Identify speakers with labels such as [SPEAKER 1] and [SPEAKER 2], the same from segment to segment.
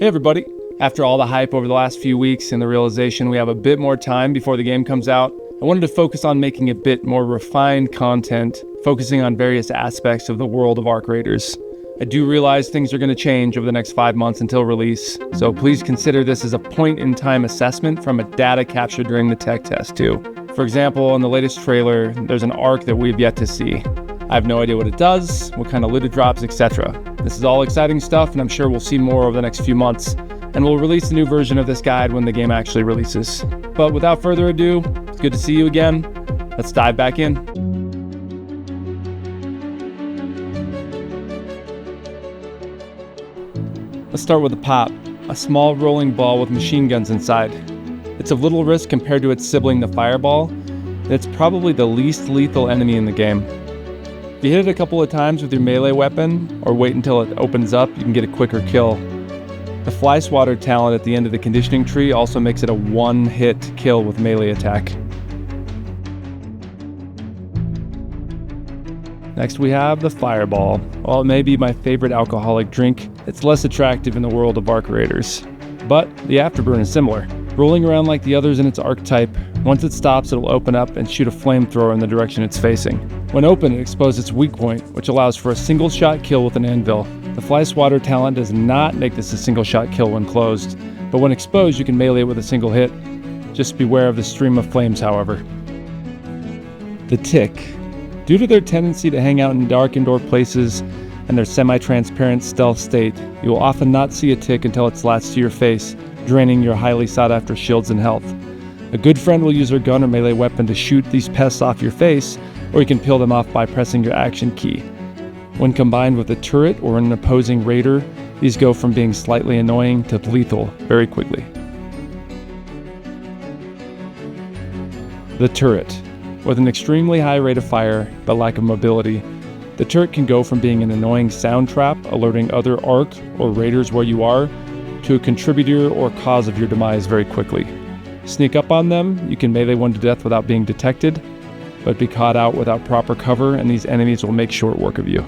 [SPEAKER 1] Hey everybody! After all the hype over the last few weeks and the realization we have a bit more time before the game comes out, I wanted to focus on making a bit more refined content, focusing on various aspects of the world of Arc Raiders. I do realize things are going to change over the next 5 months until release, so please consider this as a point-in-time assessment from a data captured during the tech test too. For example, in the latest trailer, there's an arc that we've yet to see. I have no idea what it does, what kind of loot it drops, etc. This is all exciting stuff, and I'm sure we'll see more over the next few months, and we'll release a new version of this guide when the game actually releases. But without further ado, it's good to see you again. Let's dive back in. Let's start with the pop, a small rolling ball with machine guns inside. It's of little risk compared to its sibling, the fireball, and it's probably the least lethal enemy in the game. If you hit it a couple of times with your melee weapon, or wait until it opens up, you can get a quicker kill. The fly swatter talent at the end of the conditioning tree also makes it a one-hit kill with melee attack. Next we have the fireball. While it may be my favorite alcoholic drink, it's less attractive in the world of Arc Raiders. But the afterburn is similar. Rolling around like the others in its archetype, once it stops it'll open up and shoot a flamethrower in the direction it's facing. When open, it exposes its weak point, which allows for a single shot kill with an anvil. The fly swatter talent does not make this a single shot kill when closed, but when exposed you can melee it with a single hit. Just beware of the stream of flames, however. The tick. Due to their tendency to hang out in dark indoor places and their semi-transparent stealth state, you will often not see a tick until it slats to your face, draining your highly sought-after shields and health. A good friend will use her gun or melee weapon to shoot these pests off your face, or you can peel them off by pressing your action key. When combined with a turret or an opposing raider, these go from being slightly annoying to lethal very quickly. The turret. With an extremely high rate of fire, but lack of mobility, the turret can go from being an annoying sound trap, alerting other Arc or Raiders where you are, to a contributor or cause of your demise very quickly. Sneak up on them, you can melee one to death without being detected, but be caught out without proper cover and these enemies will make short work of you.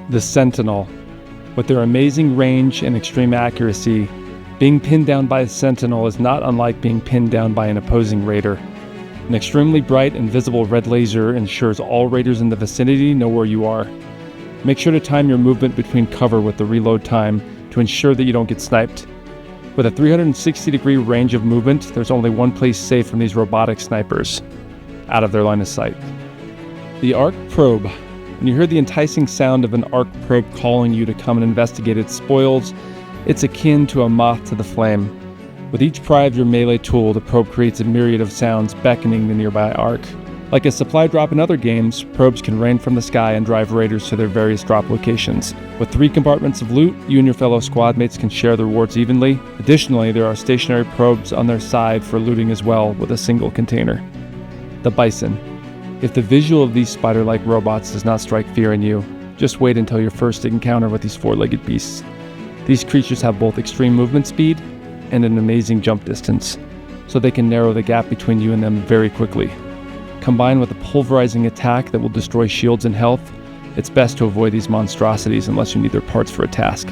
[SPEAKER 1] The Sentinel. With their amazing range and extreme accuracy, being pinned down by a Sentinel is not unlike being pinned down by an opposing Raider. An extremely bright and visible red laser ensures all Raiders in the vicinity know where you are. Make sure to time your movement between cover with the reload time to ensure that you don't get sniped. With a 360-degree range of movement, there's only one place safe from these robotic snipers: out of their line of sight. The Arc Probe. When you hear the enticing sound of an Arc Probe calling you to come and investigate its spoils, it's akin to a moth to the flame. With each pry of your melee tool, the probe creates a myriad of sounds beckoning the nearby Arc. Like a supply drop in other games, probes can rain from the sky and drive raiders to their various drop locations. With 3 compartments of loot, you and your fellow squad mates can share the rewards evenly. Additionally, there are stationary probes on their side for looting as well, with a single container. The Bison. If the visual of these spider-like robots does not strike fear in you, just wait until your first encounter with these 4-legged beasts. These creatures have both extreme movement speed and an amazing jump distance, so they can narrow the gap between you and them very quickly. Combined with a pulverizing attack that will destroy shields and health, it's best to avoid these monstrosities unless you need their parts for a task.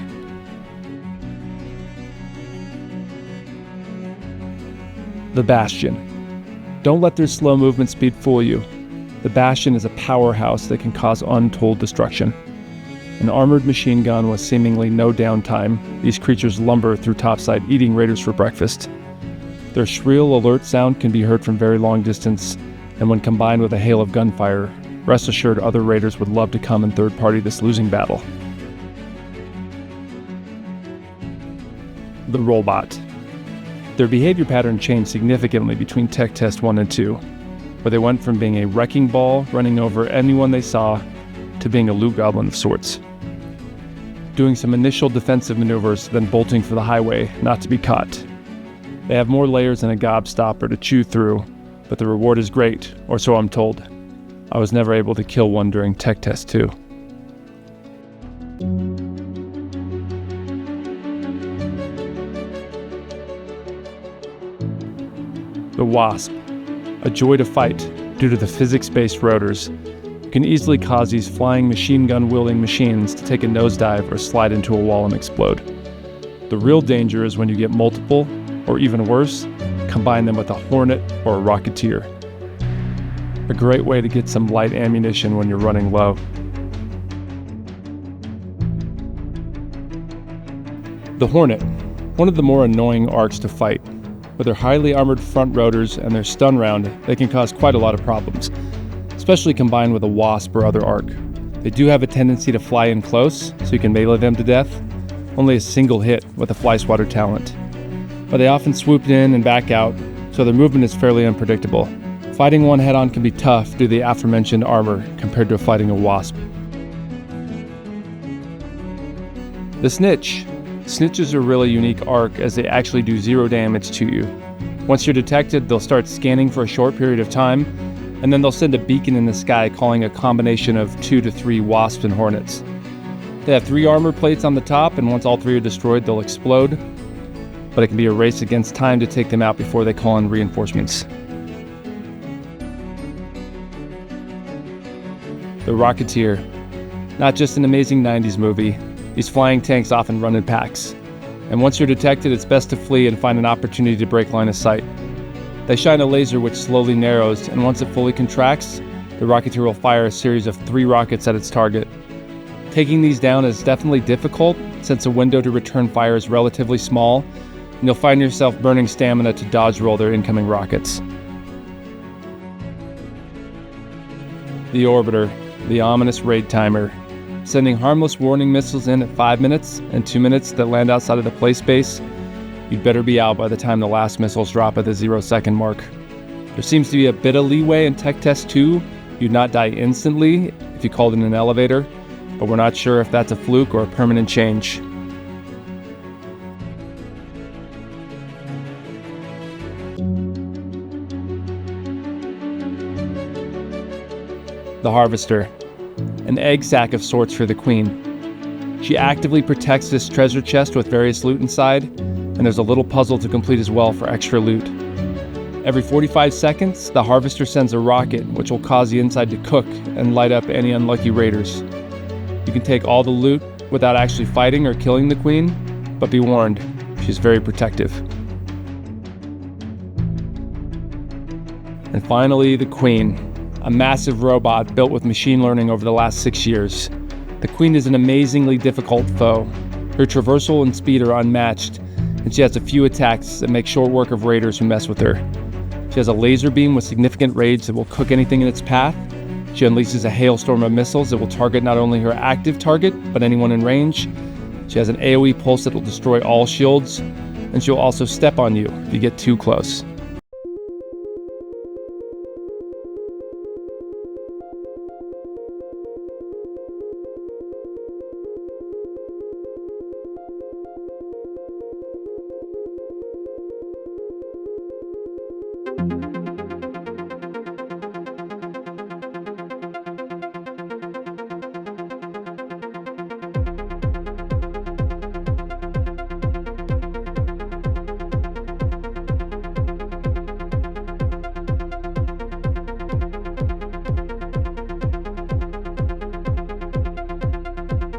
[SPEAKER 1] The Bastion. Don't let their slow movement speed fool you. The Bastion is a powerhouse that can cause untold destruction. An armored machine gun with seemingly no downtime, these creatures lumber through topside eating raiders for breakfast. Their shrill alert sound can be heard from very long distance, and when combined with a hail of gunfire, rest assured other raiders would love to come and third-party this losing battle. The Robot. Their behavior pattern changed significantly between Tech Test 1 and 2, where they went from being a wrecking ball running over anyone they saw to being a loot goblin of sorts. Doing some initial defensive maneuvers, then bolting for the highway, not to be caught. They have more layers than a gobstopper to chew through, but the reward is great, or so I'm told. I was never able to kill one during Tech Test 2. The Wasp. A joy to fight due to the physics-based rotors. You can easily cause these flying machine gun wielding machines to take a nosedive or slide into a wall and explode. The real danger is when you get multiple, or even worse, combine them with a Hornet or a Rocketeer. A great way to get some light ammunition when you're running low. The Hornet, one of the more annoying arcs to fight. With their highly armored front rotors and their stun round, they can cause quite a lot of problems, especially combined with a Wasp or other arc. They do have a tendency to fly in close, so you can melee them to death. Only a single hit with a fly swatter talent. But they often swoop in and back out, so their movement is fairly unpredictable. Fighting one head-on can be tough due to the aforementioned armor compared to fighting a Wasp. The Snitch. Snitches are a really unique arc as they actually do 0 damage to you. Once you're detected, they'll start scanning for a short period of time, and then they'll send a beacon in the sky calling a combination of 2 to 3 Wasps and Hornets. They have 3 armor plates on the top, and once all 3 are destroyed, they'll explode, but it can be a race against time to take them out before they call in reinforcements. The Rocketeer. Not just an amazing 90s movie, these flying tanks often run in packs. And once you're detected, it's best to flee and find an opportunity to break line of sight. They shine a laser which slowly narrows, and once it fully contracts, the Rocketeer will fire a series of 3 rockets at its target. Taking these down is definitely difficult, since the window to return fire is relatively small, and you'll find yourself burning stamina to dodge roll their incoming rockets. The Orbiter, the ominous raid timer. Sending harmless warning missiles in at 5 minutes and 2 minutes that land outside of the play space, you'd better be out by the time the last missiles drop at the 0-second mark. There seems to be a bit of leeway in Tech Test 2. You'd not die instantly if you called in an elevator, but we're not sure if that's a fluke or a permanent change. The Harvester. An egg sack of sorts for the Queen. She actively protects this treasure chest with various loot inside, and there's a little puzzle to complete as well for extra loot. Every 45 seconds, the Harvester sends a rocket, which will cause the inside to cook and light up any unlucky raiders. You can take all the loot without actually fighting or killing the Queen, but be warned, she's very protective. And finally, the Queen. A massive robot built with machine learning over the last 6 years. The Queen is an amazingly difficult foe. Her traversal and speed are unmatched, and she has a few attacks that make short work of raiders who mess with her. She has a laser beam with significant rage that will cook anything in its path. She unleashes a hailstorm of missiles that will target not only her active target, but anyone in range. She has an AoE pulse that will destroy all shields, and she'll also step on you if you get too close.